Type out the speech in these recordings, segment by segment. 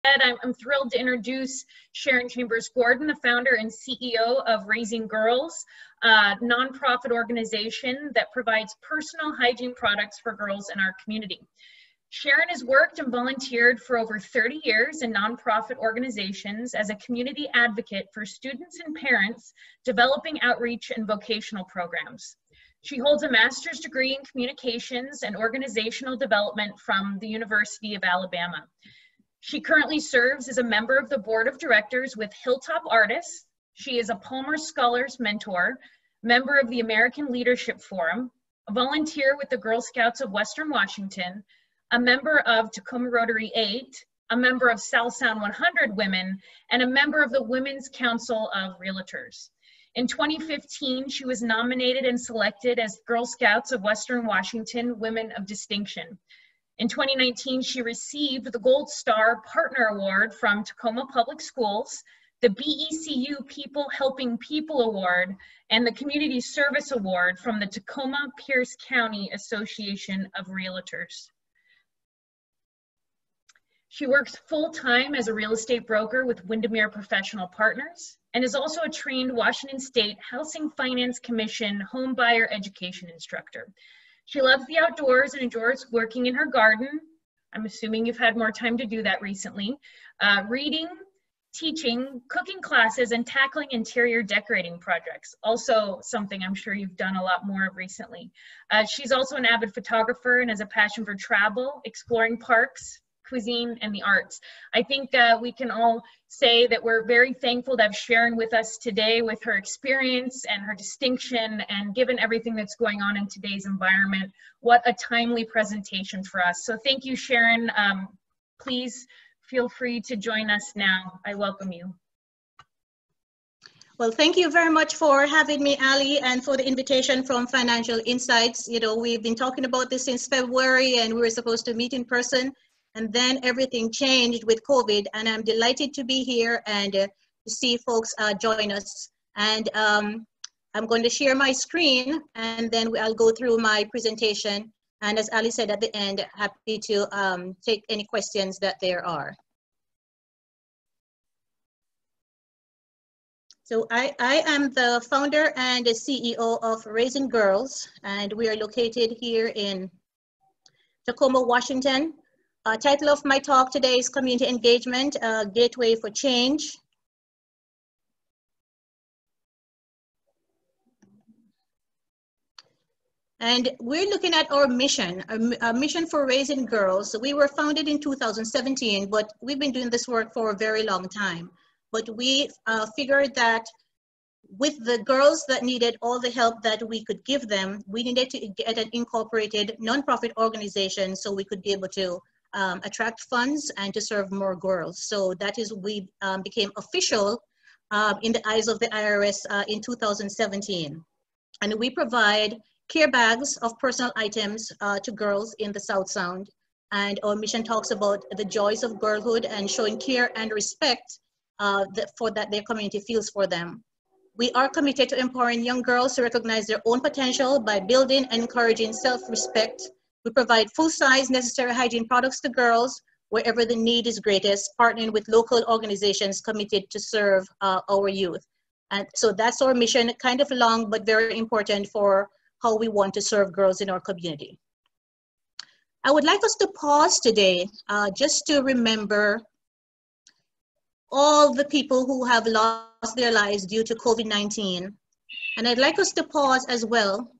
I'm thrilled to introduce Sharon Gordon, the founder and CEO of Raising Girls, a nonprofit organization that provides personal hygiene products for girls in our community. Sharon has worked and volunteered for over 30 years in nonprofit organizations as a community advocate for students and parents developing outreach and vocational programs. She holds a master's degree in communications and organizational development from the University of Alabama. She currently serves as a member of the board of directors with Hilltop Artists. She is a Palmer Scholars Mentor, member of the American Leadership Forum, a volunteer with the Girl Scouts of Western Washington, a member of Tacoma Rotary 8, a member of South Sound 100 Women, and a member of the Women's Council of Realtors. In 2015, she was nominated and selected as Girl Scouts of Western Washington Women of Distinction. In 2019, she received the Gold Star Partner Award from Tacoma Public Schools, the BECU People Helping People Award, and the Community Service Award from the Tacoma Pierce County Association of Realtors. She works full-time as a real estate broker with Windermere Professional Partners and is also a trained Washington State Housing Finance Commission home buyer education instructor. She loves the outdoors and enjoys working in her garden. I'm assuming you've had more time to do that recently. Reading, teaching, cooking classes, and tackling interior decorating projects. Also something I'm sure you've done a lot more of recently. She's also an avid photographer and has a passion for travel, exploring parks, cuisine, and the arts. I think we can all say that we're very thankful to have Sharon with us today with her experience and her distinction, and given everything that's going on in today's environment, what a timely presentation for us. So thank you, Sharon. Please feel free to join us now. I welcome you. Well, thank you very much for having me, Ali, and for the invitation from Financial Insights. You know, we've been talking about this since February, and we were supposed to meet in person. And then everything changed with COVID, and I'm delighted to be here and to see folks join us. And I'm going to share my screen, and then I'll go through my presentation. And as Ali said at the end, happy to take any questions that there are. So I am the founder and the CEO of Raising Girls, and we are located here in Tacoma, Washington. Title of my talk today is Community Engagement, Gateway for Change. And we're looking at our mission, our mission for Raising Girls. We were founded in 2017, but we've been doing this work for a very long time. But we figured that with the girls that needed all the help that we could give them, we needed to get an incorporated nonprofit organization so we could be able to attract funds and to serve more girls. So that is, we became official in the eyes of the IRS in 2017. And we provide care bags of personal items to girls in the South Sound. And our mission talks about the joys of girlhood and showing care and respect for that their community feels for them. We are committed to empowering young girls to recognize their own potential by building and encouraging self-respect. We provide full-size necessary hygiene products to girls wherever the need is greatest, partnering with local organizations committed to serve our youth. And so that's our mission, kind of long, but very important for how we want to serve girls in our community. I would like us to pause today just to remember all the people who have lost their lives due to COVID-19. And I'd like us to pause as well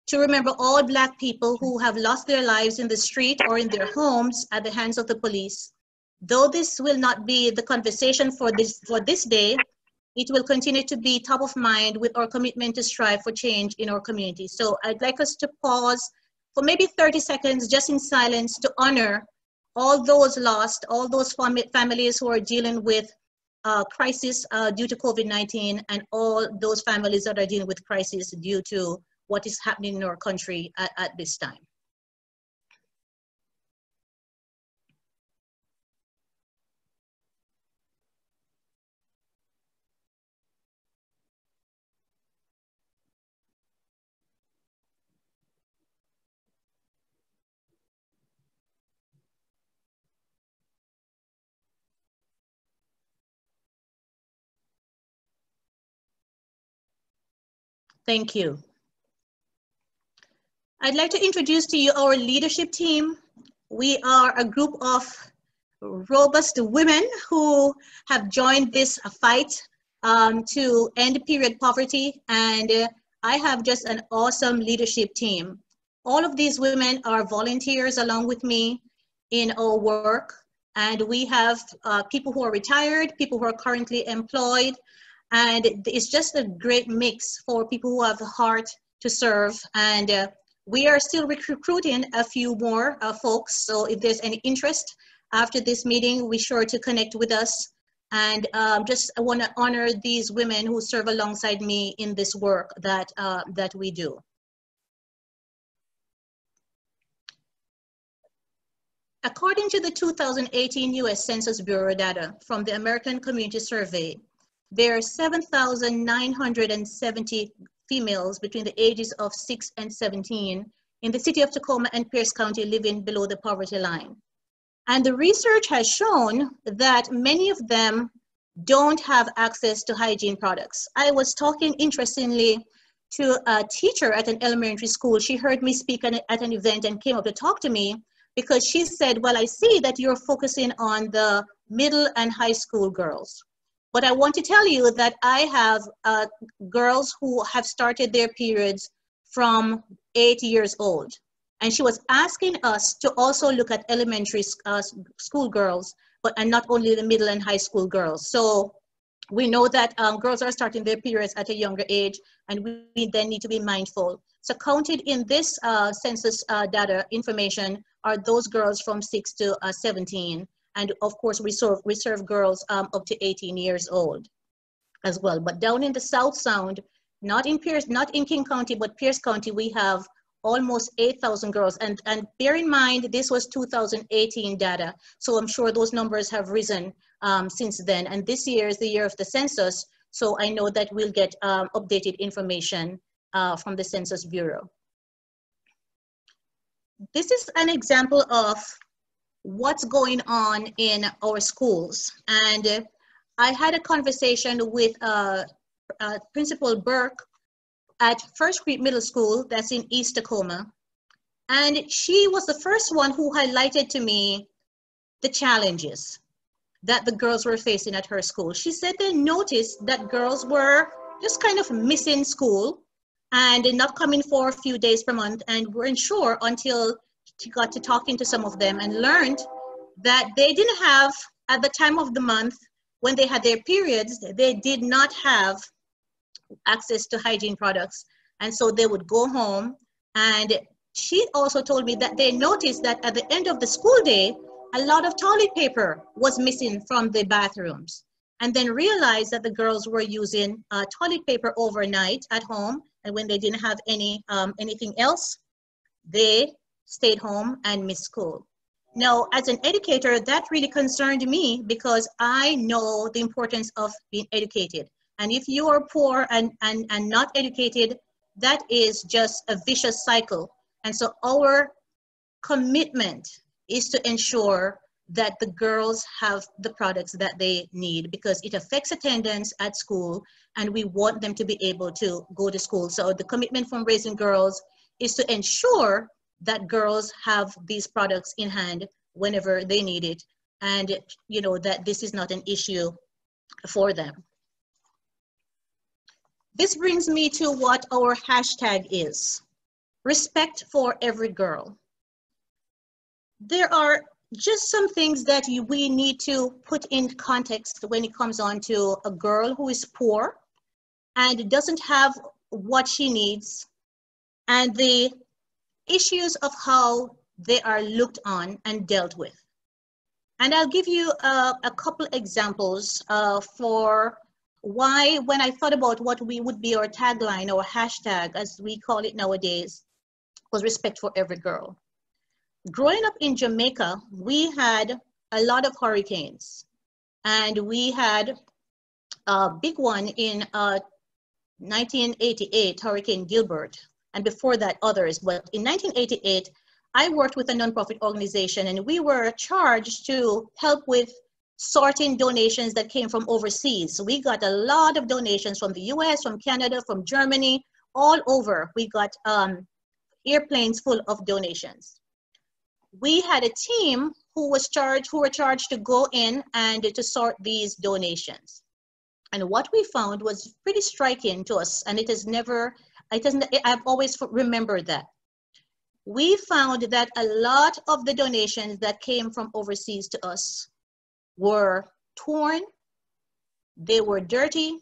to remember all Black people who have lost their lives in the street or in their homes at the hands of the police. Though this will not be the conversation for this day, it will continue to be top of mind with our commitment to strive for change in our community. So I'd like us to pause for maybe 30 seconds just in silence to honor all those lost, all those families who are dealing with crisis due to COVID-19, and all those families that are dealing with crisis due to what is happening in our country at this time. Thank you. I'd like to introduce to you our leadership team. We are a group of robust women who have joined this fight to end period poverty, and I have just an awesome leadership team. All of these women are volunteers along with me in our work, and we have people who are retired, people who are currently employed, and it's just a great mix for people who have the heart to serve. And we are still recruiting a few more folks, so if there's any interest after this meeting, be sure to connect with us. And just I want to honor these women who serve alongside me in this work that, that we do. According to the 2018 US Census Bureau data from the American Community Survey, there are 7,970 females between the ages of 6 and 17 in the city of Tacoma and Pierce County living below the poverty line. And the research has shown that many of them don't have access to hygiene products. I was talking, interestingly, to a teacher at an elementary school. She heard me speak at an event and came up to talk to me because she said, well, I see that you're focusing on the middle and high school girls. But I want to tell you that I have girls who have started their periods from 8 years old. And she was asking us to also look at elementary school girls, and not only the middle and high school girls. So we know that girls are starting their periods at a younger age, and we then need to be mindful. So counted in this census data information are those girls from 6 to 17. And of course, we serve girls up to 18 years old as well. But down in the South Sound, not in King County, but Pierce County, we have almost 8,000 girls. And bear in mind, this was 2018 data. So I'm sure those numbers have risen since then. And this year is the year of the census. So I know that we'll get updated information from the Census Bureau. This is an example of what's going on in our schools. And I had a conversation with Principal Burke at First Creek Middle School, that's in East Tacoma. And she was the first one who highlighted to me the challenges that the girls were facing at her school. She said they noticed that girls were just kind of missing school and not coming for a few days per month, and weren't sure until she got to talking to some of them and learned that they didn't have, at the time of the month when they had their periods, they did not have access to hygiene products. And so they would go home. And she also told me that they noticed that at the end of the school day, a lot of toilet paper was missing from the bathrooms, and then realized that the girls were using toilet paper overnight at home. And when they didn't have anything else, they stayed home and missed school. Now, as an educator, that really concerned me because I know the importance of being educated. And if you are poor and not educated, that is just a vicious cycle. And so our commitment is to ensure that the girls have the products that they need, because it affects attendance at school and we want them to be able to go to school. So the commitment from Raising Girls is to ensure that girls have these products in hand whenever they need it, and you know that this is not an issue for them. This brings me to what our hashtag is: respect for every girl. There are just some things that we need to put in context when it comes on to a girl who is poor and doesn't have what she needs, and the issues of how they are looked on and dealt with. And I'll give you a couple examples for why, when I thought about what would be our tagline or hashtag, as we call it nowadays, was respect for every girl. Growing up in Jamaica, we had a lot of hurricanes, and we had a big one in 1988, Hurricane Gilbert, and before that others. But in 1988, I worked with a nonprofit organization, and we were charged to help with sorting donations that came from overseas. So we got a lot of donations from the US, from Canada, from Germany, all over. We got airplanes full of donations. We had a team who were charged to go in and to sort these donations. And what we found was pretty striking to us, and I've always remembered that. We found that a lot of the donations that came from overseas to us were torn, they were dirty,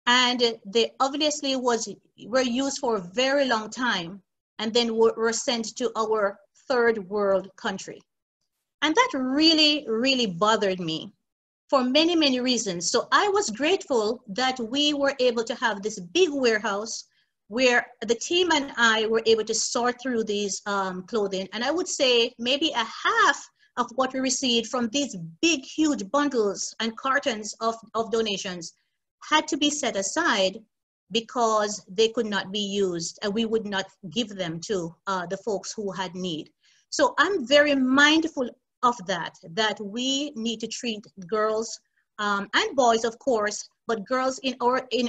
and they obviously were used for a very long time, and then were sent to our third world country. And that really, really bothered me for many, many reasons. So I was grateful that we were able to have this big warehouse where the team and I were able to sort through these clothing. And I would say maybe a half of what we received from these big, huge bundles and cartons of donations had to be set aside because they could not be used, and we would not give them to the folks who had need. So I'm very mindful of that we need to treat girls and boys, of course, but girls in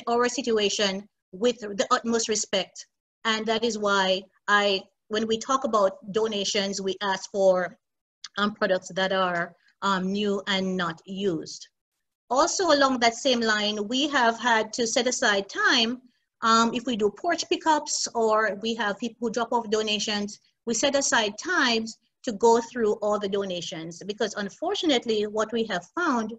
our situation with the utmost respect. And that is why when we talk about donations, we ask for products that are new and not used. Also, along that same line, we have had to set aside time. If we do porch pickups or we have people who drop off donations, we set aside times to go through all the donations, because unfortunately what we have found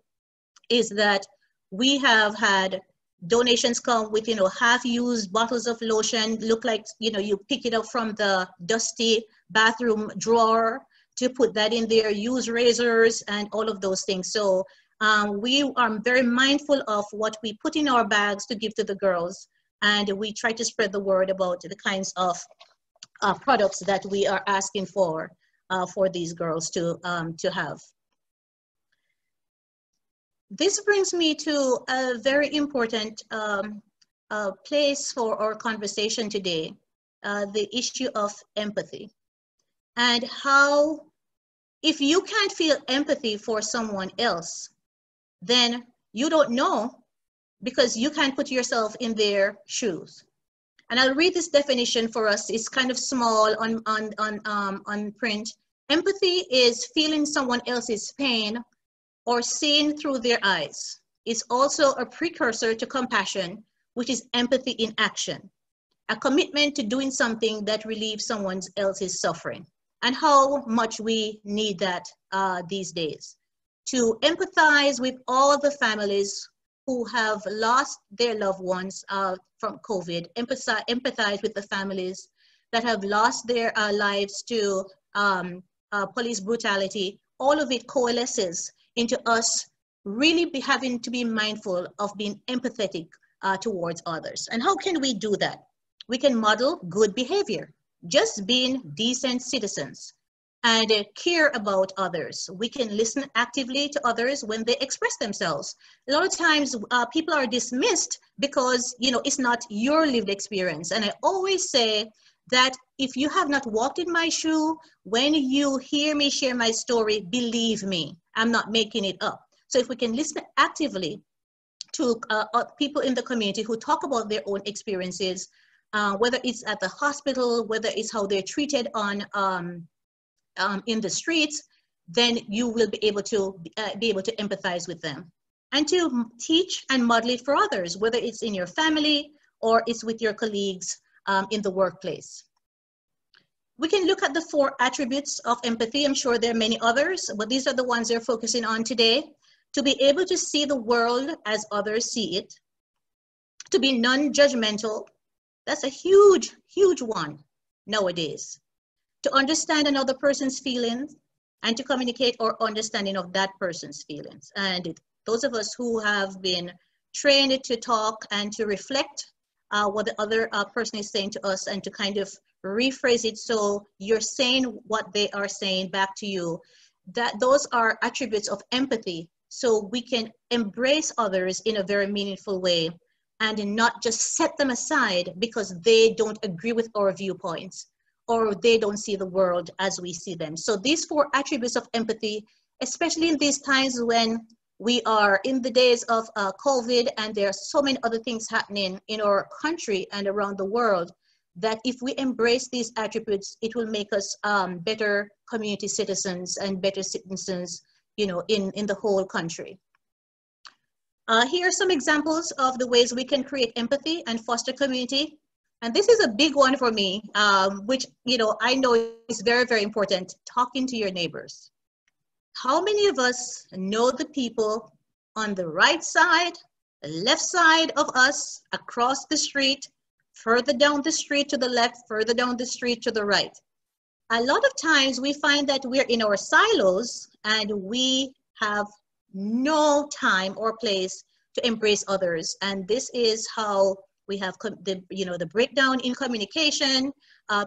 is that we have had donations come with, half-used bottles of lotion, look like, you pick it up from the dusty bathroom drawer to put that in there, use razors and all of those things. So we are very mindful of what we put in our bags to give to the girls, and we try to spread the word about the kinds of products that we are asking for these girls to have. This brings me to a very important place for our conversation today, the issue of empathy, and how if you can't feel empathy for someone else, then you don't know, because you can't put yourself in their shoes. And I'll read this definition for us. It's kind of small on print. Empathy is feeling someone else's pain or seeing through their eyes. It's also a precursor to compassion, which is empathy in action, a commitment to doing something that relieves someone else's suffering. And how much we need that these days. To empathize with all the families who have lost their loved ones from COVID, empathize with the families that have lost their lives to police brutality. All of it coalesces into us really having to be mindful of being empathetic towards others. And how can we do that? We can model good behavior, just being decent citizens and care about others. We can listen actively to others when they express themselves. A lot of times people are dismissed because it's not your lived experience. And I always say that if you have not walked in my shoe, when you hear me share my story, believe me, I'm not making it up. So if we can listen actively to people in the community who talk about their own experiences, whether it's at the hospital, whether it's how they're treated in the streets, then you will be able to empathize with them and to teach and model it for others, whether it's in your family or it's with your colleagues in the workplace. We can look at the 4 attributes of empathy. I'm sure there are many others, but these are the ones they're focusing on today. To be able to see the world as others see it, to be non-judgmental. That's a huge, huge one nowadays. To understand another person's feelings and to communicate our understanding of that person's feelings. And those of us who have been trained to talk and to reflect what the other person is saying to us and to kind of rephrase it so you're saying what they are saying back to you, those are attributes of empathy, so we can embrace others in a very meaningful way and not just set them aside because they don't agree with our viewpoints or they don't see the world as we see them. So these 4 attributes of empathy, especially in these times when We are in the days of COVID, and there are so many other things happening in our country and around the world that if we embrace these attributes, it will make us better community citizens and better citizens, you know, in the whole country. Here are some examples of the ways we can create empathy and foster community. And this is a big one for me, which, you know, I know is very, very important, talking to your neighbors. How many of us know the people on the right side, the left side of us, across the street, further down the street to the left, further down the street to the right? A lot of times we find that we're in our silos and we have no time or place to embrace others. And this is how we have the breakdown in communication.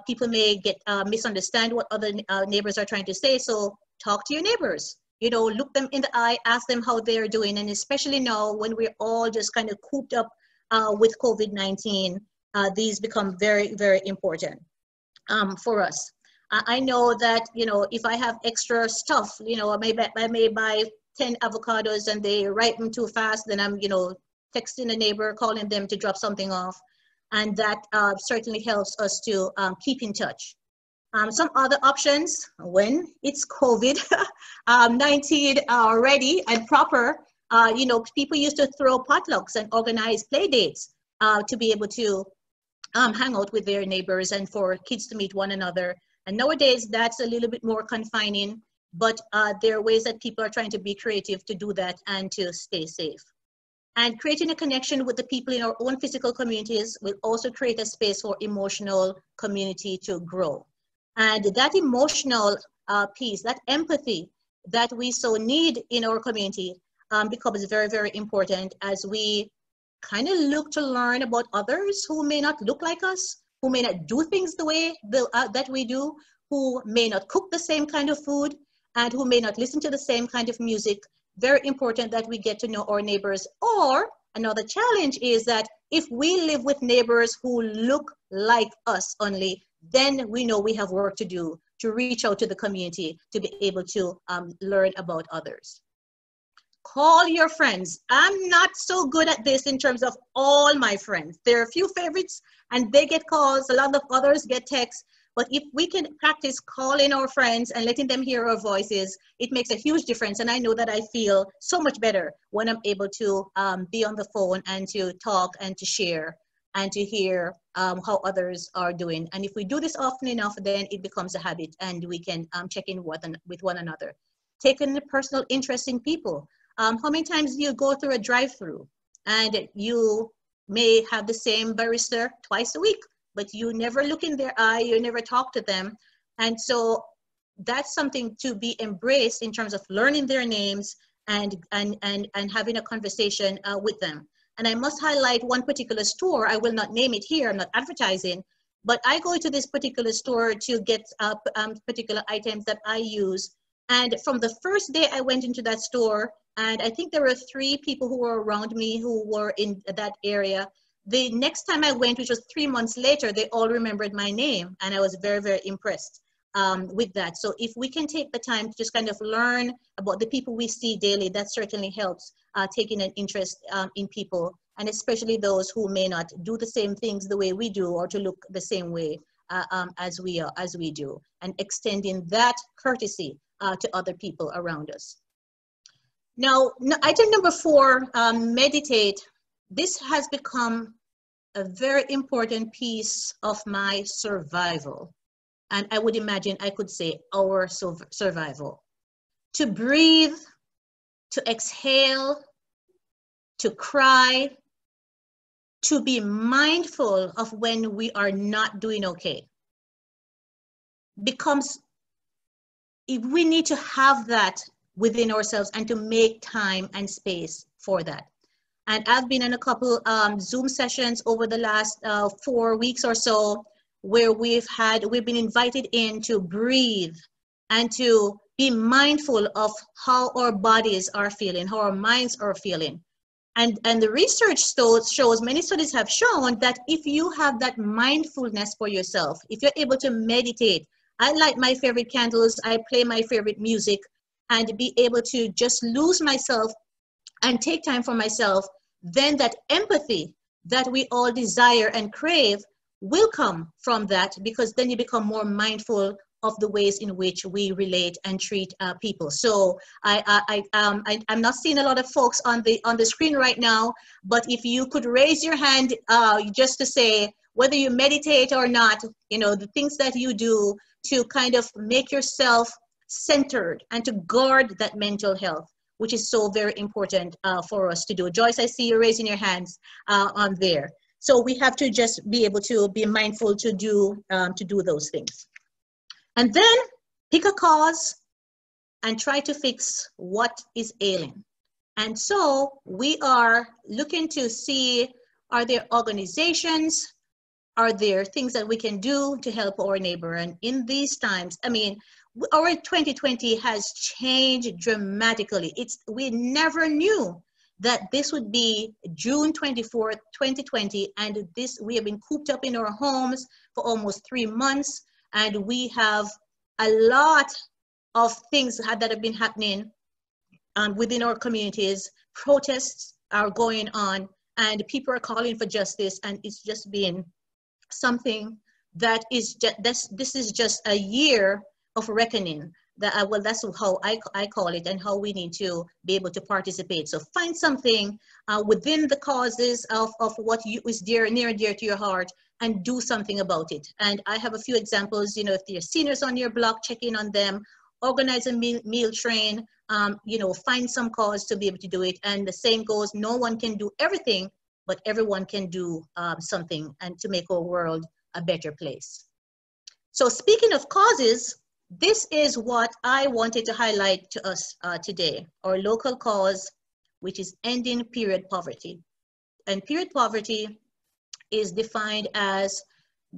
People may get misunderstand what other neighbors are trying to say. So talk to your neighbors, you know, look them in the eye, ask them how they're doing. And especially now when we're all just kind of cooped up with COVID-19, these become very, very important for us. I know that, you know, if I have extra stuff, you know, I may buy 10 avocados and they ripen too fast, then I'm, you know, texting a neighbor, calling them to drop something off. And that certainly helps us to keep in touch. Some other options when it's COVID-19 ready and proper, you know, people used to throw potlucks and organize play dates to be able to hang out with their neighbors and for kids to meet one another. And nowadays that's a little bit more confining, but there are ways that people are trying to be creative to do that and to stay safe. And creating a connection with the people in our own physical communities will also create a space for emotional community to grow. And that emotional piece, that empathy that we so need in our community becomes very, very important as we kind of look to learn about others who may not look like us, who may not do things the way that we do, who may not cook the same kind of food, and who may not listen to the same kind of music. Very important that we get to know our neighbors. Or another challenge is that if we live with neighbors who look like us only, then we know we have work to do to reach out to the community to be able to learn about others. Call your friends. I'm not so good at this in terms of all my friends. There are a few favorites and they get calls, a lot of others get texts. But if we can practice calling our friends and letting them hear our voices, it makes a huge difference. And I know that I feel so much better when I'm able to be on the phone and to talk and to share and to hear how others are doing. And if we do this often enough, then it becomes a habit and we can check in with one another. Taking a personal interest in people. How many times do you go through a drive-through and you may have the same barista twice a week, but you never look in their eye, you never talk to them. And so that's something to be embraced in terms of learning their names and having a conversation with them. And I must highlight one particular store. I will not name it here, I'm not advertising, but I go to this particular store to get particular items that I use. And from the first day I went into that store, and I think there were 3 people who were around me who were in that area. The next time I went, which was 3 months later, they all remembered my name, and I was very, very impressed with that. So if we can take the time to just kind of learn about the people we see daily, that certainly helps taking an interest in people, and especially those who may not do the same things the way we do or to look the same way as we do, and extending that courtesy to other people around us. Now, item number 4, meditate. This has become a very important piece of my survival. And I would imagine I could say our survival. To breathe, to exhale, to cry, to be mindful of when we are not doing okay. Becomes, we need to have that within ourselves and to make time and space for that. And I've been in a couple Zoom sessions over the last 4 weeks or so where we've been invited in to breathe and to be mindful of how our bodies are feeling, how our minds are feeling. And the research shows, many studies have shown that if you have that mindfulness for yourself, if you're able to meditate, I light my favorite candles, I play my favorite music, and be able to just lose myself and take time for myself, then that empathy that we all desire and crave will come from that, because then you become more mindful of the ways in which we relate and treat people. So I'm not seeing a lot of folks on the screen right now, but if you could raise your hand just to say whether you meditate or not, you know, the things that you do to kind of make yourself centered and to guard that mental health, which is so very important for us to do. Joyce, I see you raising your hands on there. So we have to just be able to be mindful to do those things. And then pick a cause and try to fix what is ailing. And so we are looking to see, are there organizations, are there things that we can do to help our neighbor? And in these times, I mean, our 2020 has changed dramatically. We never knew that this would be June 24th, 2020, and we have been cooped up in our homes for almost 3 months, and we have a lot of things that have been happening within our communities. Protests are going on, and people are calling for justice, and it's just been something that is just, this is just a year of reckoning. Well, that's how I call it, and how we need to be able to participate. So find something within the causes of what is near and dear to your heart, and do something about it. And I have a few examples. You know, if there are seniors on your block, check in on them, organize a meal train, you know, find some cause to be able to do it. And the same goes, no one can do everything, but everyone can do something, and to make our world a better place. So speaking of causes, this is what I wanted to highlight to us today, our local cause, which is ending period poverty. And period poverty is defined as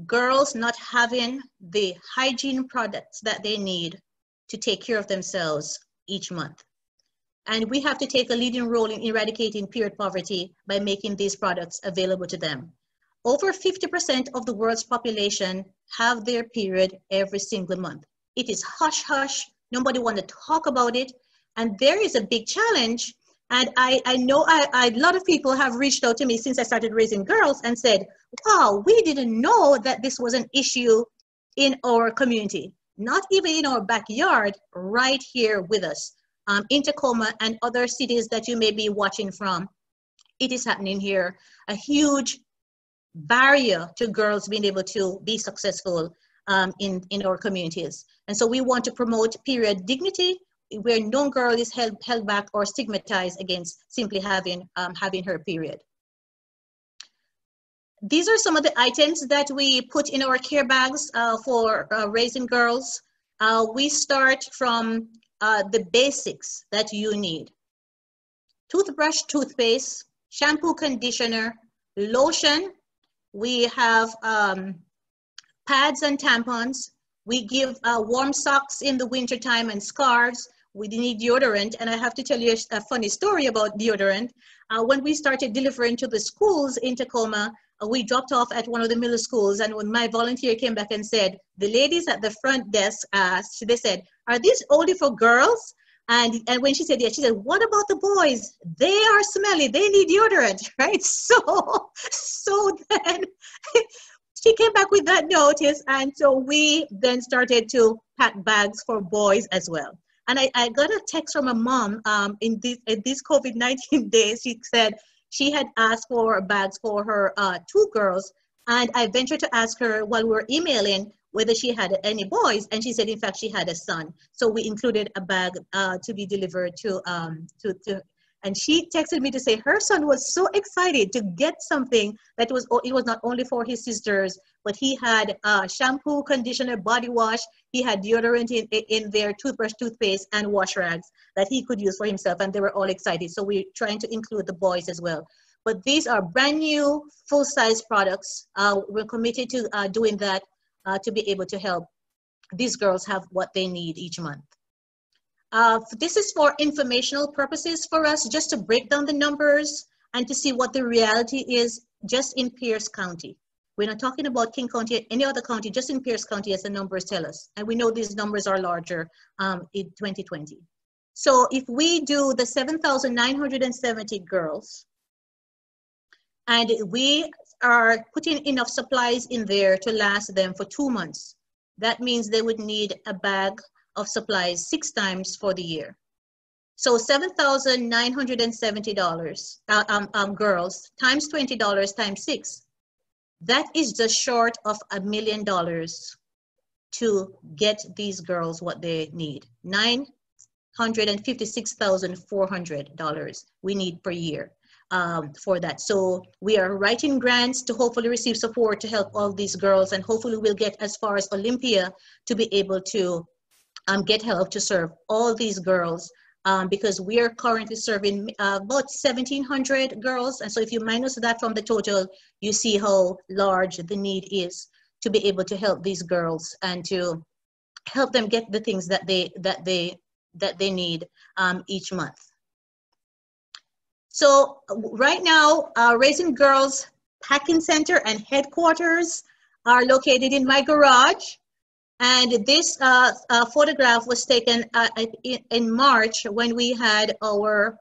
girls not having the hygiene products that they need to take care of themselves each month. And we have to take a leading role in eradicating period poverty by making these products available to them. Over 50% of the world's population have their period every single month. It is hush hush, nobody wants to talk about it, and there is a big challenge. And I know a lot of people have reached out to me since I started raising girls and said, wow, we didn't know that this was an issue in our community, not even in our backyard, right here with us. In Tacoma and other cities that you may be watching from, it is happening here. A huge barrier to girls being able to be successful in our communities. And so we want to promote period dignity, where no girl is held back or stigmatized against simply having her period. These are some of the items that we put in our care bags for raising girls. We start from the basics that you need: toothbrush, toothpaste, shampoo, conditioner, lotion. We have pads and tampons. We give warm socks in the wintertime and scarves. We need deodorant, and I have to tell you a funny story about deodorant. When we started delivering to the schools in Tacoma, we dropped off at one of the middle schools, and when my volunteer came back and said, the ladies at the front desk, they said, are these only for girls? And when she said, yeah, she said, what about the boys? They are smelly, they need deodorant, right? So then she came back with that notice, and so we then started to pack bags for boys as well. And I got a text from a mom in these COVID-19 days. She said she had asked for bags for her 2 girls, and I ventured to ask her while we were emailing whether she had any boys, and she said in fact she had a son. So we included a bag to be delivered to and she texted me to say her son was so excited to get something that it was not only for his sisters, but he had shampoo, conditioner, body wash, he had deodorant in their toothbrush, toothpaste, and wash rags that he could use for himself, and they were all excited. So we're trying to include the boys as well. But these are brand new, full-size products. We're committed to doing that to be able to help these girls have what they need each month. This is for informational purposes for us, just to break down the numbers and to see what the reality is just in Pierce County. We're not talking about King County, any other county, just in Pierce County as the numbers tell us. And we know these numbers are larger in 2020. So if we do the 7,970 girls, and we are putting enough supplies in there to last them for 2 months, that means they would need a bag of supplies 6 times for the year. So $7,970 girls times $20 times 6. That is just short of $1 million to get these girls what they need. $956,400 we need per year for that. So we are writing grants to hopefully receive support to help all these girls, and hopefully we'll get as far as Olympia to be able to get help to serve all these girls. Because we are currently serving about 1,700 girls. And so if you minus that from the total, you see how large the need is to be able to help these girls and to help them get the things that they need each month. So right now, Raising Girls Packing Center and headquarters are located in my garage. And this photograph was taken in March when we had our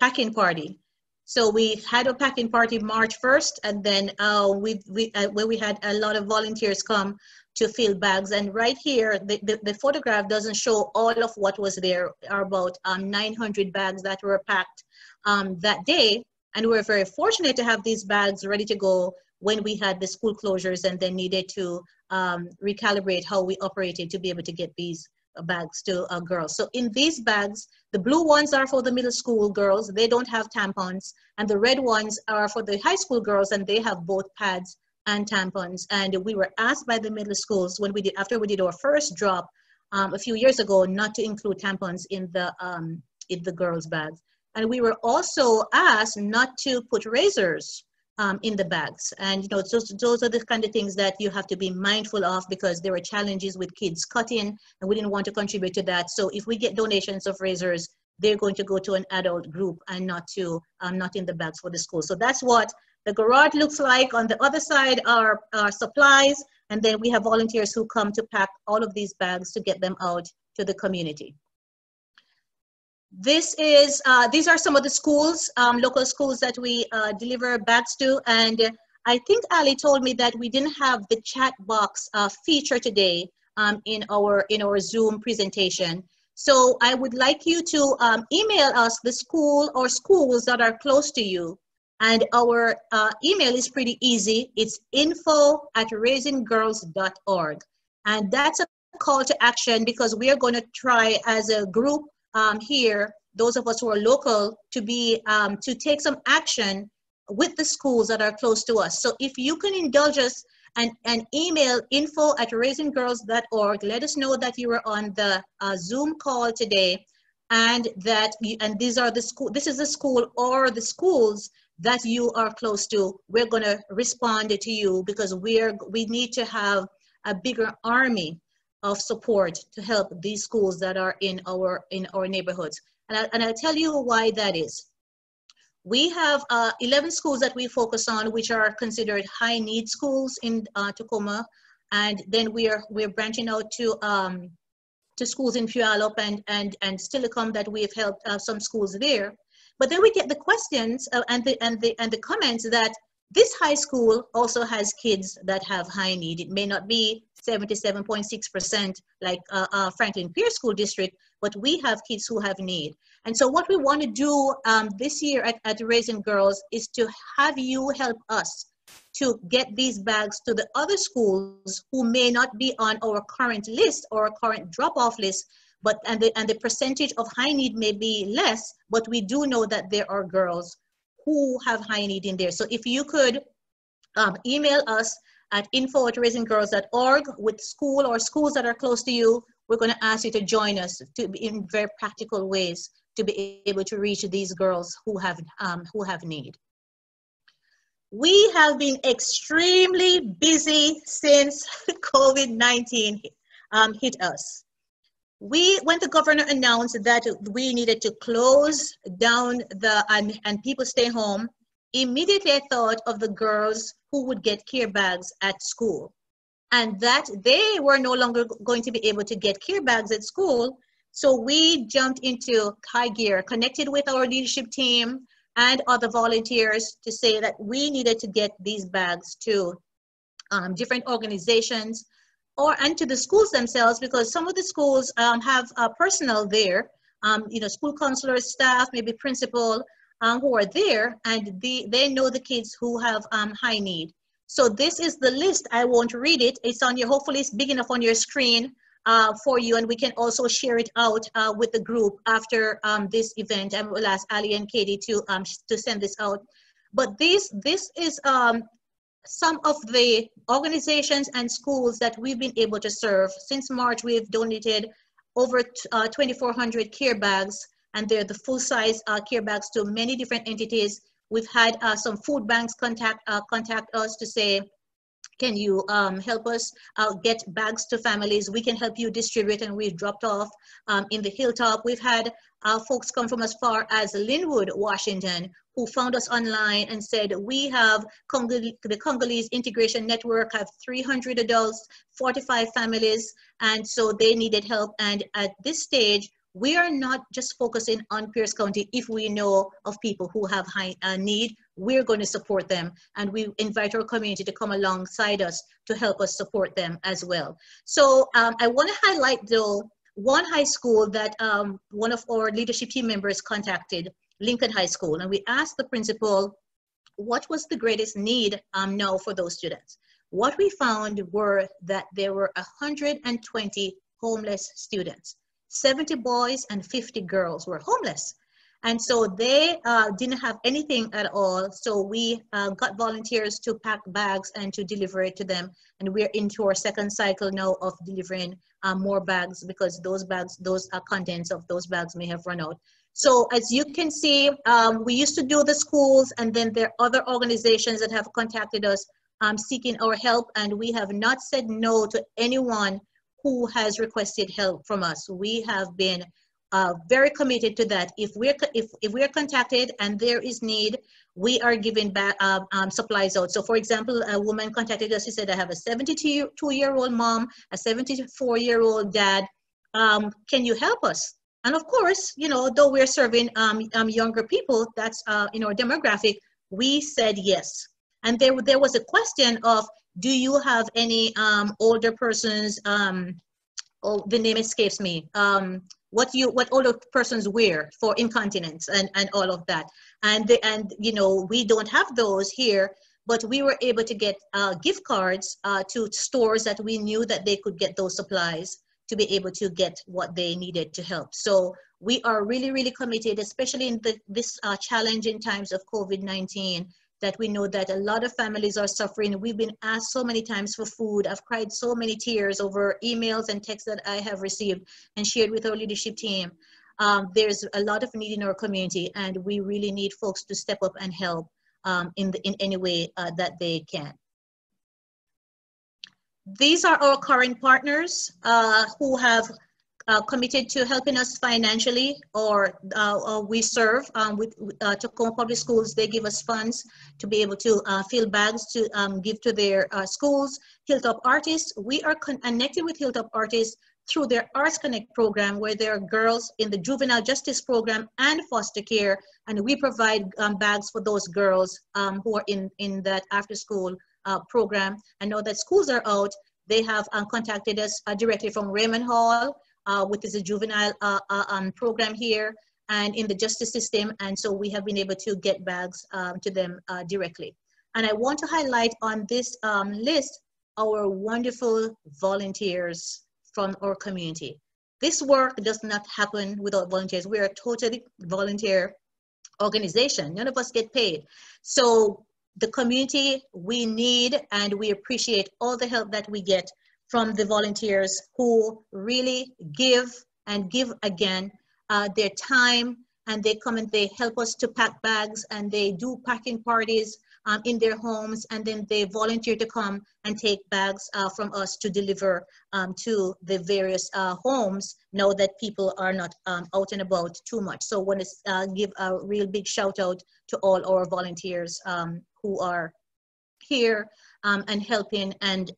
packing party. So we had a packing party March 1st, and then where we had a lot of volunteers come to fill bags. And right here, the photograph doesn't show all of what was there. There are about 900 bags that were packed that day. And we're very fortunate to have these bags ready to go when we had the school closures and then needed to recalibrate how we operated to be able to get these bags to girls. So in these bags, the blue ones are for the middle school girls. They don't have tampons. And the red ones are for the high school girls, and they have both pads and tampons. And we were asked by the middle schools after we did our first drop a few years ago, not to include tampons in the girls' bags. And we were also asked not to put razors in the bags. And those are the kind of things that you have to be mindful of, because there were challenges with kids cutting, and we didn't want to contribute to that. So if we get donations of razors, they're going to go to an adult group and not in the bags for the school. So that's what the garage looks like. On the other side are supplies, and then we have volunteers who come to pack all of these bags to get them out to the community. These are some of the schools, local schools that we deliver bags to. And I think Ali told me that we didn't have the chat box feature today in our Zoom presentation. So I would like you to email us the school or schools that are close to you. And our email is pretty easy. It's info@raisinggirls.org. And that's a call to action, because we are going to try as a group here, those of us who are local, to take some action with the schools that are close to us. So if you can indulge us and email info@raisinggirls.org, let us know that you were on the Zoom call today, and that this is the school or the schools that you are close to. We're going to respond to you, because we need to have a bigger army of support to help these schools that are in our neighborhoods. And I'll tell you why that is. We have 11 schools that we focus on, which are considered high need schools in Tacoma, and then we're branching out to schools in Puyallup and Stillicum that we've helped some schools there. But then we get the questions and the comments that this high school also has kids that have high need. It may not be 77.6% like Franklin Pierce School District, but we have kids who have need. And so what we want to do this year at Raising Girls is to have you help us to get these bags to the other schools who may not be on our current list or our current drop-off list, and the percentage of high need may be less, but we do know that there are girls who have high need in there. So if you could email us at info@raisinggirls.org with school or schools that are close to you, we're going to ask you to join us in very practical ways to be able to reach these girls who have need. We have been extremely busy since COVID-19 hit us. When the governor announced that we needed to close down and people stay home, immediately I thought of the girls who would get care bags at school. and that they were no longer going to be able to get care bags at school. So we jumped into high gear, connected with our leadership team and other volunteers to say that we needed to get these bags to different organizations and to the schools themselves, because some of the schools have personnel there, school counselors, staff, maybe principal, who are there, and they know the kids who have high need. So this is the list. I won't read it. It's on your, hopefully it's big enough on your screen for you, and we can also share it out with the group after this event. And we'll ask Ali and Katie to send this out. But this is some of the organizations and schools that we've been able to serve. Since March, we've donated over 2,400 care bags, and they're the full-size care bags to many different entities. We've had some food banks contact us to say, can you help us get bags to families? We can help you distribute, and we've dropped off in the Hilltop. We've had folks come from as far as Linwood, Washington, who found us online and said, we have the Congolese Integration Network, have 300 adults, 45 families, and so they needed help. And at this stage, we are not just focusing on Pierce County. If we know of people who have high need, we're going to support them. And we invite our community to come alongside us to help us support them as well. So I want to highlight, though, one high school that one of our leadership team members contacted, Lincoln High School. And we asked the principal, what was the greatest need now for those students? What we found were that there were 120 homeless students. 70 boys and 50 girls were homeless. And so they didn't have anything at all. So we got volunteers to pack bags and to deliver it to them. And we're into our second cycle now of delivering more bags, because those bags, those contents of those bags may have run out. So as you can see, we used to do the schools, and then there are other organizations that have contacted us seeking our help, and we have not said no to anyone who has requested help from us. We have been very committed to that. If we're contacted and there is need, we are giving back supplies out. So for example, a woman contacted us. She said, I have a 72-year-old mom, a 74-year-old dad. Can you help us? And of course, though we're serving younger people, that's in our demographic, we said yes. And there was a question of, do you have any older persons, oh, the name escapes me, what older persons wear for incontinence and all of that. And we don't have those here, but we were able to get gift cards to stores that we knew that they could get those supplies to be able to get what they needed to help. So we are really, really committed, especially in this challenging times of COVID-19, that we know that a lot of families are suffering. We've been asked so many times for food. I've cried so many tears over emails and texts that I have received and shared with our leadership team. There's a lot of need in our community, and we really need folks to step up and help in any way that they can. These are our current partners who have committed to helping us financially, or we serve with Tacoma Public Schools. They give us funds to be able to fill bags to give to their schools. Hilltop Artists, we are connected with Hilltop Artists through their Arts Connect program, where there are girls in the juvenile justice program and foster care, and we provide bags for those girls who are in that after school program. I know that schools are out. They have contacted us directly from Raymond Hall, which is a juvenile program here and in the justice system. And so we have been able to get bags to them directly. And I want to highlight on this list our wonderful volunteers from our community. This work does not happen without volunteers. We are a totally volunteer organization. None of us get paid. So the community, we need and we appreciate all the help that we get from the volunteers who really give and give again their time, and they come and they help us to pack bags, and they do packing parties in their homes, and then they volunteer to come and take bags from us to deliver to the various homes now that people are not out and about too much. So I want to give a real big shout out to all our volunteers who are here and helping and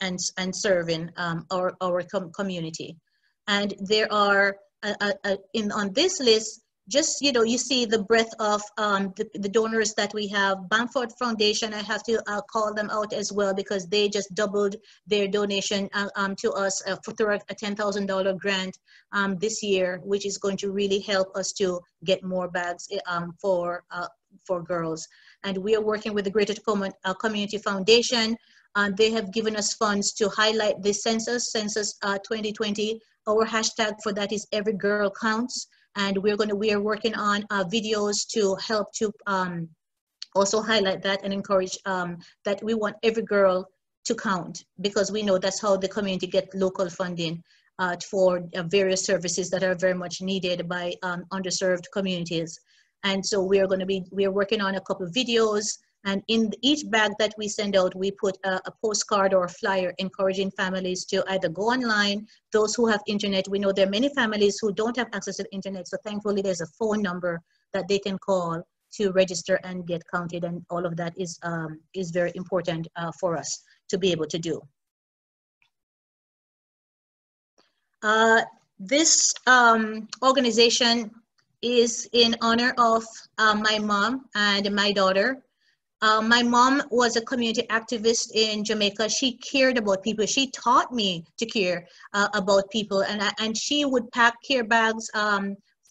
serving our community. And there are on this list, just, you know, you see the breadth of the donors that we have. Benford Foundation, I have to call them out as well, because they just doubled their donation to us through a $10,000 grant this year, which is going to really help us to get more bags for girls. And we are working with the Greater Tacoma Community Foundation. They have given us funds to highlight the census 2020. Our hashtag for that is Every Girl Counts. And we are working on videos to help to also highlight that and encourage that we want every girl to count, because we know that's how the community gets local funding for various services that are very much needed by underserved communities. And so we are working on a couple of videos, and in each bag that we send out, we put a postcard or a flyer encouraging families to either go online. Those who have internet, we know there are many families who don't have access to the internet, so thankfully there's a phone number that they can call to register and get counted, and all of that is very important for us to be able to do. This organization is in honor of my mom and my daughter. My mom was a community activist in Jamaica. She cared about people. She taught me to care about people, and she would pack care bags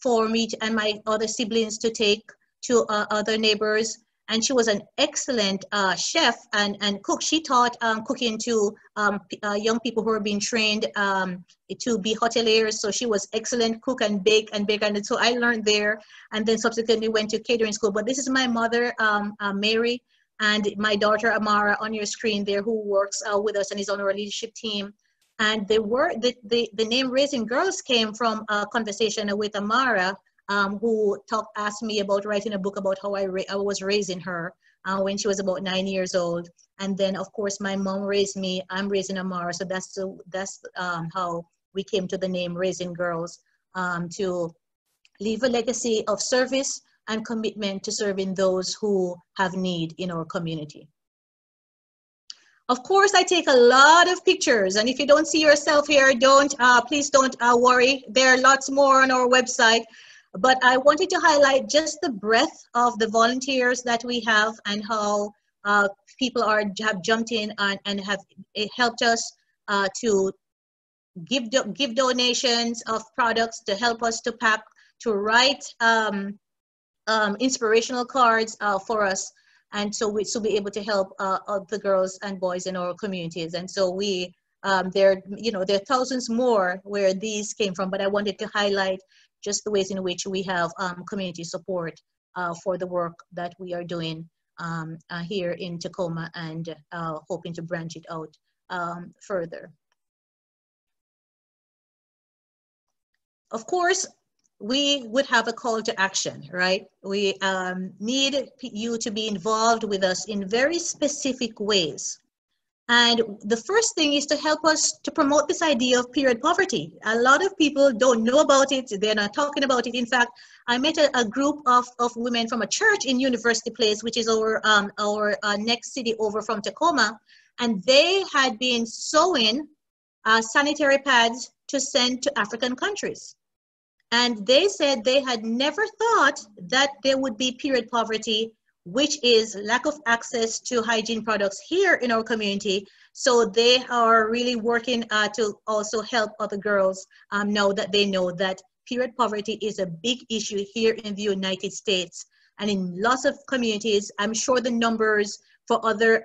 for me and my other siblings to take to other neighbors. And she was an excellent chef and cook. She taught cooking to young people who were being trained to be hoteliers. So she was excellent cook and bake. And so I learned there, and then subsequently went to catering school. But this is my mother, Mary, and my daughter, Amara, on your screen there, who works with us and is on our leadership team. And the name Raising Girls came from a conversation with Amara, who asked me about writing a book about how I was raising her when she was about 9 years old. And then, of course, my mom raised me. I'm raising Amara, so that's how we came to the name Raising Girls, to leave a legacy of service and commitment to serving those who have need in our community. Of course, I take a lot of pictures, and if you don't see yourself here, please don't worry. There are lots more on our website. But I wanted to highlight just the breadth of the volunteers that we have, and how people have jumped in and have helped us to give donations of products, to help us to pack, to write inspirational cards for us, and so we be able to help the girls and boys in our communities. And so there are thousands more where these came from, but I wanted to highlight just the ways in which we have community support for the work that we are doing here in Tacoma, and hoping to branch it out further. Of course, we would have a call to action, right? We need you to be involved with us in very specific ways. And the first thing is to help us to promote this idea of period poverty. A lot of people don't know about it. They're not talking about it. In fact, I met a group of women from a church in University Place, which is our next city over from Tacoma. And they had been sewing sanitary pads to send to African countries. And they said they had never thought that there would be period poverty, which is lack of access to hygiene products here in our community. So they are really working to also help other girls know that they know that period poverty is a big issue here in the United States and in lots of communities. I'm sure the numbers for other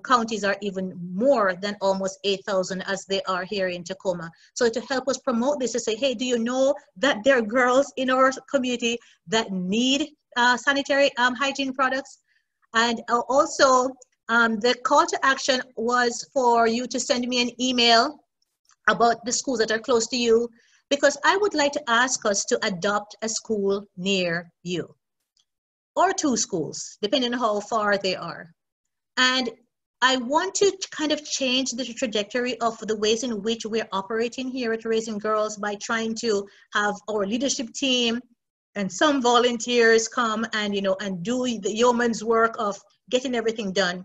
counties are even more than almost 8,000 as they are here in Tacoma. So to help us promote this, to say, hey, do you know that there are girls in our community that need sanitary hygiene products? And also the call to action was for you to send me an email about the schools that are close to you, because I would like to ask us to adopt a school near you, or 2 schools, depending on how far they are. And I want to kind of change the trajectory of the ways in which we're operating here at Raising Girls by trying to have our leadership team and some volunteers come and, and do the yeoman's work of getting everything done.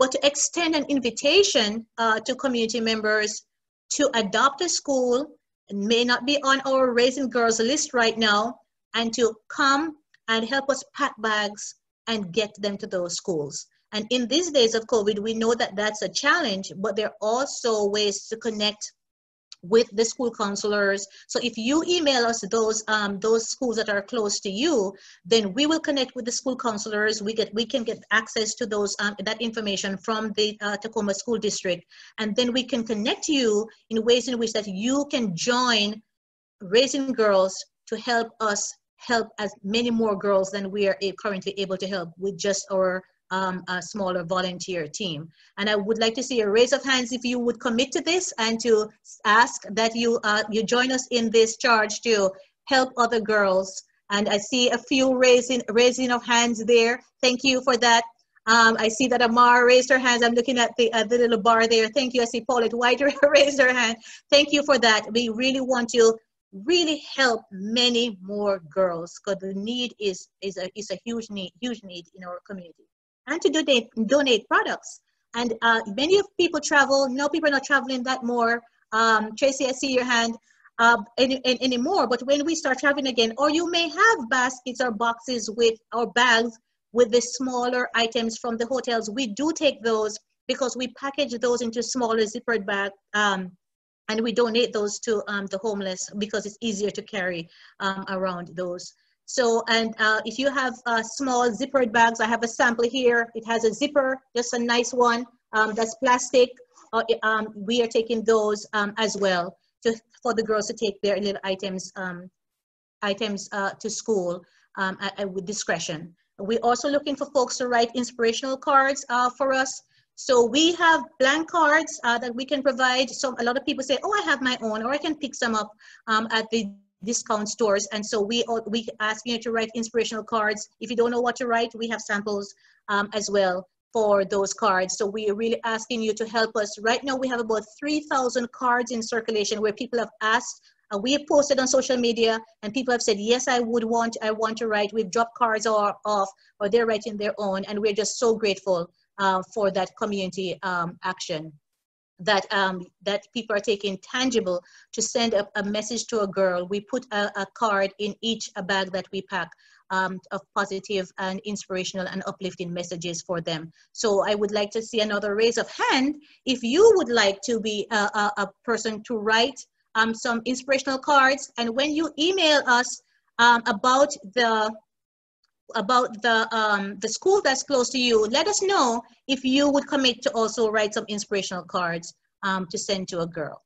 but to extend an invitation to community members to adopt a school. It may not be on our Raising Girls list right now, and to come and help us pack bags and get them to those schools. And in these days of COVID, we know that that's a challenge, but there are also ways to connect with the school counselors. So if you email us those schools that are close to you, then we will connect with the school counselors. We can get access to those that information from the Tacoma School District, and then we can connect you in ways in which that you can join Raising Girls to help us help as many more girls than we are currently able to help with just our a smaller volunteer team. And I would like to see a raise of hands if you would commit to this, and to ask that you join us in this charge to help other girls. And I see a few raising of hands there. Thank you for that. I see that Amara raised her hands. I'm looking at the little bar there. Thank you. I see Paulette White raised her hand. Thank you for that. We really want to really help many more girls, because the need is a huge need in our community. And to donate products. And many of people travel. No, people are not traveling that more. Tracy, I see your hand anymore. But when we start traveling again, or you may have baskets or boxes with or bags with the smaller items from the hotels. We do take those, because we package those into smaller zippered bag, and we donate those to the homeless, because it's easier to carry around those. So, and if you have small zippered bags, I have a sample here. It has a zipper, just a nice one, that's plastic. We are taking those as well, for the girls to take their little items to school with discretion. We're also looking for folks to write inspirational cards for us. So we have blank cards that we can provide. So a lot of people say, oh, I have my own, or I can pick some up at the discount stores. And so we ask you to write inspirational cards. If you don't know what to write, we have samples as well for those cards. So we are really asking you to help us. Right now we have about 3,000 cards in circulation where people have asked. We have posted on social media, and people have said, yes, I want to write. We've dropped cards off, or they're writing their own, and we're just so grateful for that community action. That people are taking tangible to send a message to a girl. We put a card in each bag that we pack of positive and inspirational and uplifting messages for them. So I would like to see another raise of hand if you would like to be a person to write some inspirational cards. And when you email us about the school that's close to you, let us know if you would commit to also write some inspirational cards to send to a girl.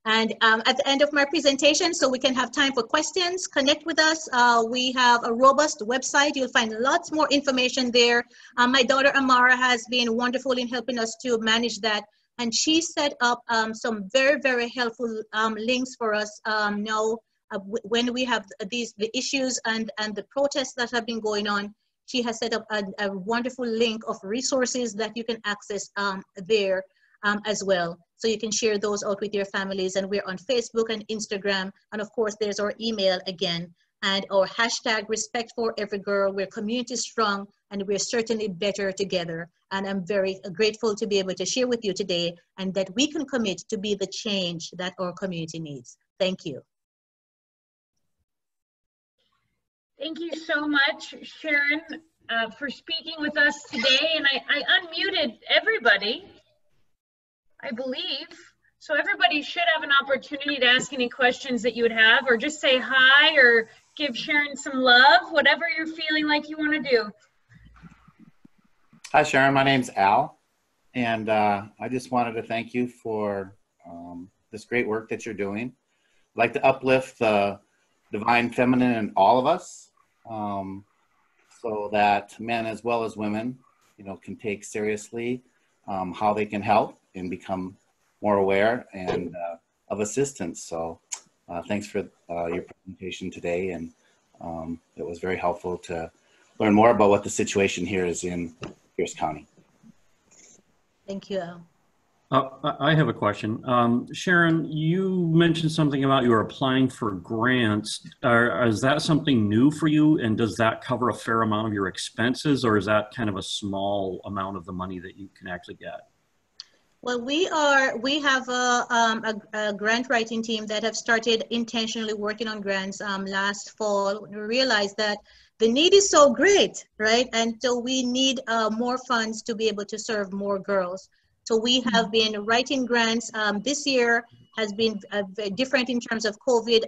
And at the end of my presentation, so we can have time for questions, connect with us. We have a robust website. You'll find lots more information there. My daughter Amara has been wonderful in helping us to manage that. And she set up some very, very helpful links for us now. When we have the issues and the protests that have been going on, she has set up a wonderful link of resources that you can access there as well. So you can share those out with your families. And we're on Facebook and Instagram. And of course, there's our email again, and our hashtag Respect for Every Girl. We're community strong, and we're certainly better together. And I'm very grateful to be able to share with you today, and that we can commit to be the change that our community needs. Thank you. Thank you so much, Sharon, for speaking with us today. And I unmuted everybody, I believe. So everybody should have an opportunity to ask any questions that you would have, or just say hi, or give Sharon some love, whatever you're feeling like you want to do. Hi, Sharon. My name's Al. And I just wanted to thank you for this great work that you're doing. I'd like to uplift the divine feminine in all of us, so that men as well as women, can take seriously how they can help and become more aware and of assistance. So thanks for your presentation today, and it was very helpful to learn more about what the situation here is in Pierce County. Thank you, Al. I have a question. Sharon, you mentioned something about you were applying for grants. Is that something new for you? And does that cover a fair amount of your expenses, or is that kind of a small amount of the money that you can actually get? Well, we have a grant writing team that have started intentionally working on grants last fall. We realized that the need is so great, right? And so we need more funds to be able to serve more girls. So we have been writing grants. This year has been different in terms of COVID.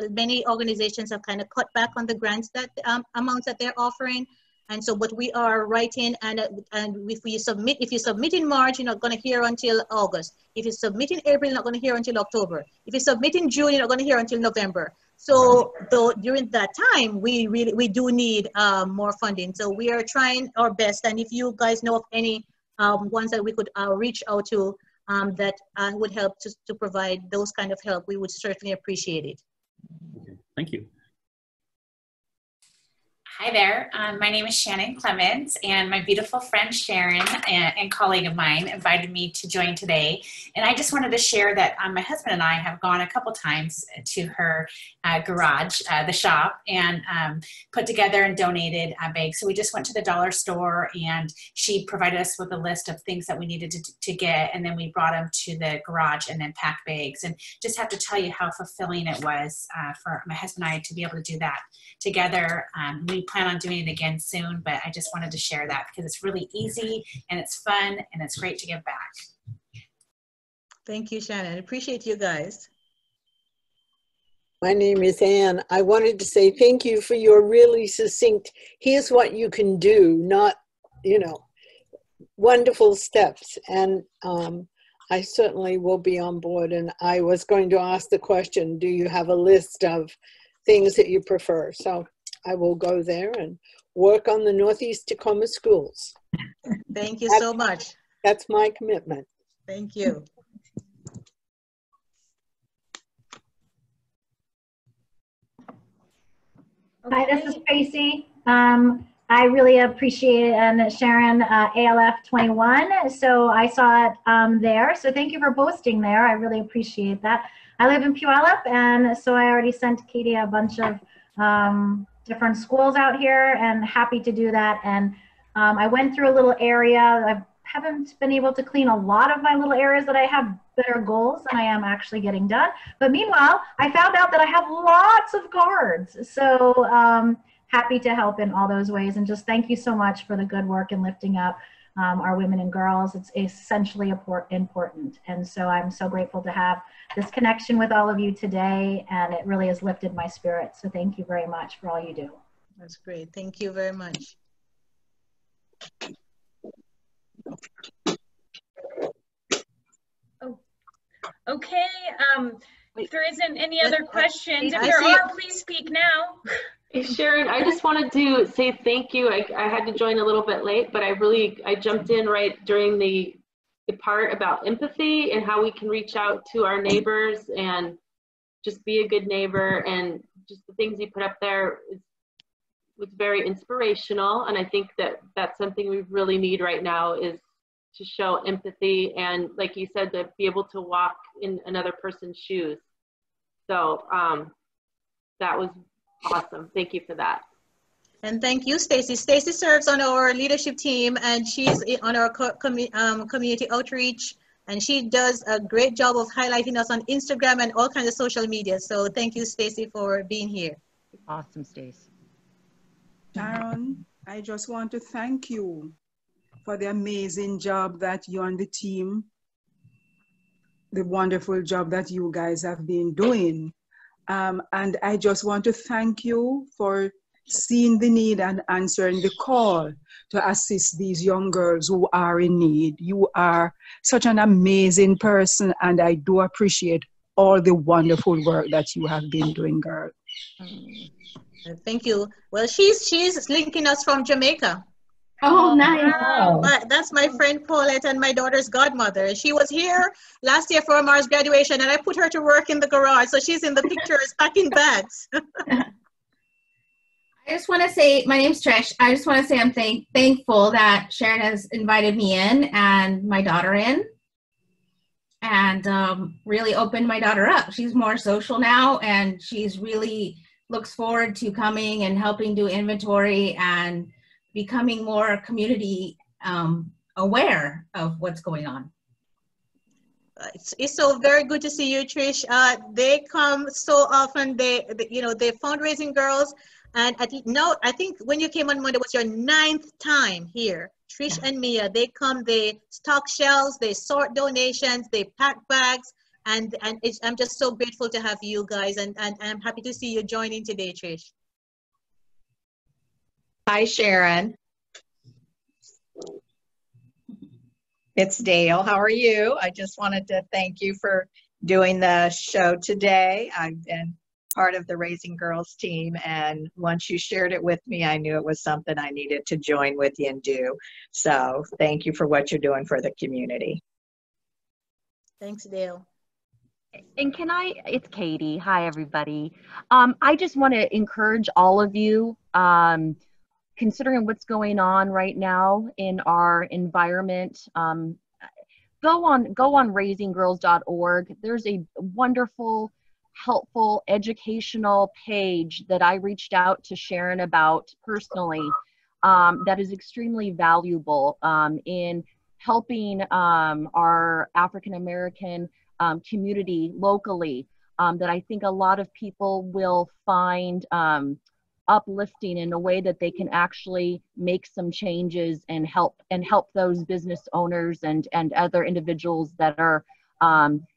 Many organizations have kind of cut back on the grants that amounts that they're offering. And so, but we are writing, and if you submit in March, you're not going to hear until August. If you submit in April, you're not going to hear until October. If you submit in June, you're not going to hear until November. So, though during that time, we do need more funding. So we are trying our best. And if you guys know of any ones that we could reach out to that would help to provide those kind of help, we would certainly appreciate it. Okay. Thank you. Hi there, my name is Shannon Clemens, and my beautiful friend Sharon and colleague of mine invited me to join today. And I just wanted to share that my husband and I have gone a couple times to her garage, the shop, and put together and donated bags. So we just went to the dollar store, and she provided us with a list of things that we needed to get, and then we brought them to the garage and then packed bags. And just have to tell you how fulfilling it was for my husband and I to be able to do that together. We plan on doing it again soon, but I just wanted to share that because it's really easy and it's fun and it's great to give back. Thank you, Shannon. Appreciate you guys. My name is Ann. I wanted to say thank you for your really succinct, here's what you can do, not, you know, wonderful steps. And I certainly will be on board. And I was going to ask the question, do you have a list of things that you prefer? So I will go there and work on the Northeast Tacoma schools. Thank you so much. That's my commitment. Thank you. Hi, this is Tracy. I really appreciate it, and Sharon, ALF 21. So I saw it there. So thank you for posting there. I really appreciate that. I live in Puyallup, and so I already sent Katie a bunch of different schools out here, and happy to do that. And I went through a little area. I haven't been able to clean a lot of my little areas that I have better goals than I am actually getting done. But meanwhile, I found out that I have lots of cards. So happy to help in all those ways. And just thank you so much for the good work in lifting up our women and girls. It's essentially important. And so I'm so grateful to have this connection with all of you today, and it really has lifted my spirit. So thank you very much for all you do. That's great. Thank you very much. Oh, okay. If there isn't any other questions, if there are, please speak now. Hey, Sharon, I just wanted to say thank you. I had to join a little bit late, but I jumped in right during the part about empathy and how we can reach out to our neighbors and just be a good neighbor, and just the things you put up there was very inspirational. And I think that that's something we really need right now, is to show empathy and, like you said, to be able to walk in another person's shoes. So that was awesome. Thank you for that. And thank you, Stacy. Stacy serves on our leadership team, and she's on our community outreach, and she does a great job of highlighting us on Instagram and all kinds of social media. So thank you, Stacy, for being here. Awesome, Stacy. Sharon, I just want to thank you for the amazing job that you and the team, the wonderful job that you guys have been doing. And I just want to thank you for seeing the need and answering the call to assist these young girls who are in need. You are such an amazing person, and I do appreciate all the wonderful work that you have been doing, girl. Thank you. Well, she's linking us from Jamaica. Oh, nice. Wow. That's my friend Paulette and my daughter's godmother. She was here last year for Mars graduation, and I put her to work in the garage. So she's in the pictures packing bags. I just want to say, my name's Trish. I just want to say I'm thankful that Sharon has invited me in and my daughter in. and really opened my daughter up. She's more social now, and she's really looks forward to coming and helping do inventory and becoming more community aware of what's going on. It's so very good to see you, Trish. They come so often. They're fundraising girls, and I think when you came on Monday was your 9th time here. Trish and Mia, they come, they stock shelves, they sort donations, they pack bags, and I'm just so grateful to have you guys, and I'm happy to see you joining today, Trish. Hi, Sharon. It's Dale. How are you? I just wanted to thank you for doing the show today. I've been part of the Raising Girls team, and once you shared it with me, I knew it was something I needed to join with you and do. So thank you for what you're doing for the community. Thanks, Dale. And it's Katie. Hi, everybody. I just want to encourage all of you, considering what's going on right now in our environment, go on raisinggirls.org. There's a wonderful, helpful, educational page that I reached out to Sharon about personally that is extremely valuable in helping our African-American community locally, that I think a lot of people will find uplifting in a way that they can actually make some changes and help those business owners and other individuals that are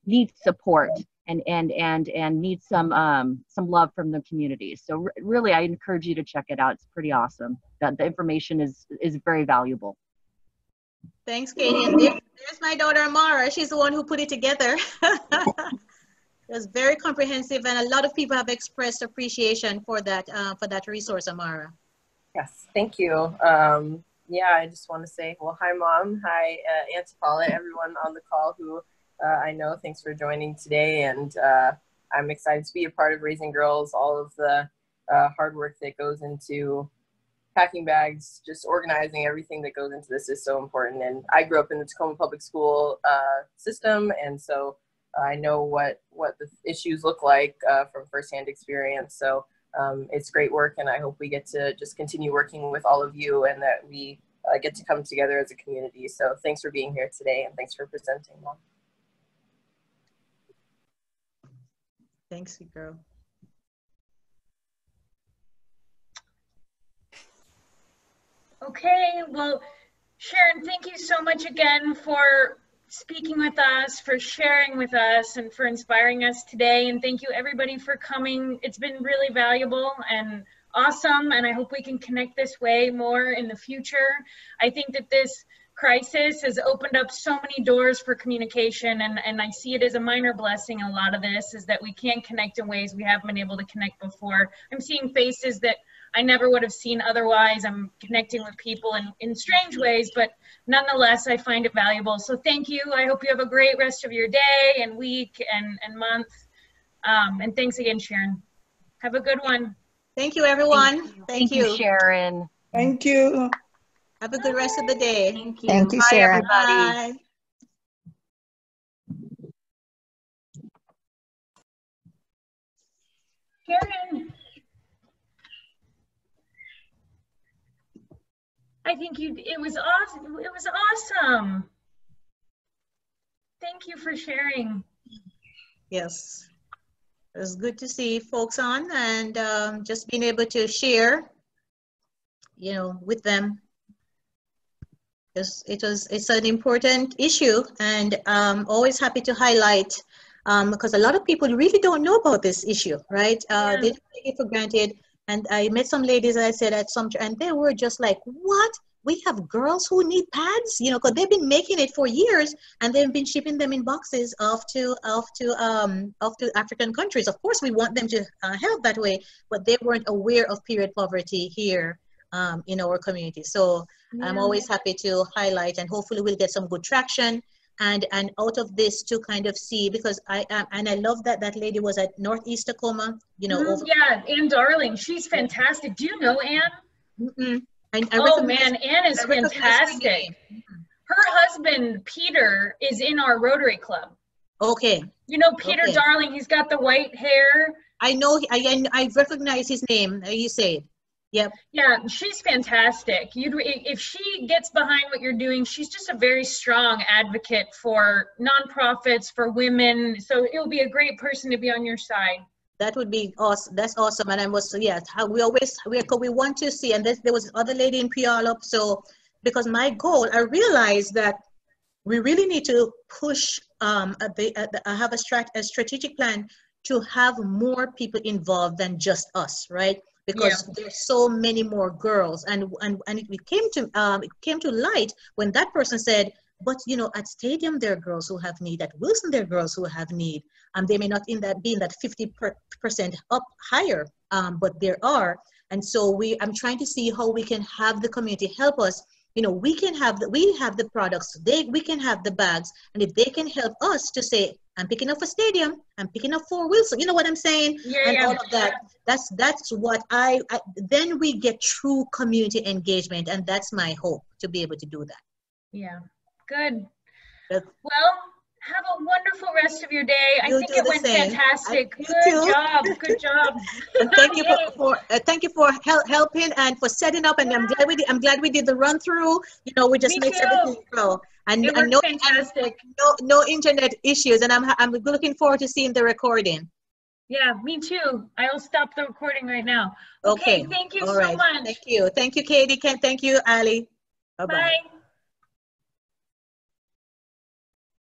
need support and need some love from the community. So really, I encourage you to check it out. It's pretty awesome. The information is very valuable. Thanks, Katie. And there's my daughter Amara. She's the one who put it together. It was very comprehensive, and a lot of people have expressed appreciation for that resource, Amara. Yes, thank you. Yeah, I just want to say, well, hi, Mom. Hi, Aunt Paula, everyone on the call who I know. Thanks for joining today, and I'm excited to be a part of Raising Girls. All of the hard work that goes into packing bags, just organizing everything that goes into this is so important. And I grew up in the Tacoma Public School system, and so I know what the issues look like from firsthand experience. So it's great work, and I hope we get to just continue working with all of you, and that we get to come together as a community. So thanks for being here today, and thanks for presenting, Mom. Thanks, girl. Okay, well, Sharon, thank you so much again for speaking with us, for sharing with us, and for inspiring us today. And thank you everybody for coming. It's been really valuable and awesome, and I hope we can connect this way more in the future. I think that this crisis has opened up so many doors for communication, and I see it as a minor blessing. A lot of this is that we can connect in ways we haven't been able to connect before. I'm seeing faces that I never would have seen otherwise. I'm connecting with people in strange ways, but nonetheless, I find it valuable. So thank you. I hope you have a great rest of your day and week and month. And thanks again, Sharon. Have a good one. Thank you, everyone. Thank you, Sharon. Thank you. Have a good rest of the day. Thank you. Thank you, Bye, Sharon. everybody. Bye. Sharon, I think it was awesome. It was awesome. Thank you for sharing. Yes, it was good to see folks on, and just being able to share, with them. It's an important issue, and always happy to highlight, because a lot of people really don't know about this issue, right? Yeah. They take it for granted. And I met some ladies, I said, and they were just like, what? We have girls who need pads, because they've been making it for years, and they've been shipping them in boxes off to African countries. Of course, we want them to help that way, but they weren't aware of period poverty here in our community. So yeah. I'm always happy to highlight, and hopefully we'll get some good traction. And out of this to kind of see, because I love that lady was at Northeast Tacoma, Yeah, Ann Darling, she's fantastic. Do you know Ann? Oh man, Ann is fantastic. Her husband, Peter, is in our Rotary Club. Okay. You know Peter Okay. Darling, he's got the white hair. I know, I recognize his name, you said. Yep. Yeah, she's fantastic. If she gets behind what you're doing, she's just a very strong advocate for nonprofits, for women. So it'll be a great person to be on your side. That would be awesome. That's awesome. And I was, yes, we want to see, and there was other lady in Puyallup. So, because my goal, I realized that we really need to push, have a strategic plan to have more people involved than just us, right? Because there's so many more girls, and it came to light when that person said, but you know, at Stadium there are girls who have need, at Wilson there are girls who have need, they may not be in that 50% up higher, but there are, and so I'm trying to see how we can have the community help us. You know, we have the products, we can have the bags, and if they can help us to say, I'm picking up for Stadium, I'm picking up for Wilson, you know what I'm saying? All of that, that's what then we get true community engagement, and that's my hope, to be able to do that. Yeah, good. Well, have a wonderful rest of your day. I think it went fantastic. Good job. Good job. And thank you for helping and for setting up. And I'm glad we did the run through. You know, we just makes everything go. And fantastic. No internet issues. And I'm looking forward to seeing the recording. Yeah, me too. I'll stop the recording right now. Okay. Thank you so much. Thank you. Thank you, Katie. Thank you, Ali. Bye-bye. Bye.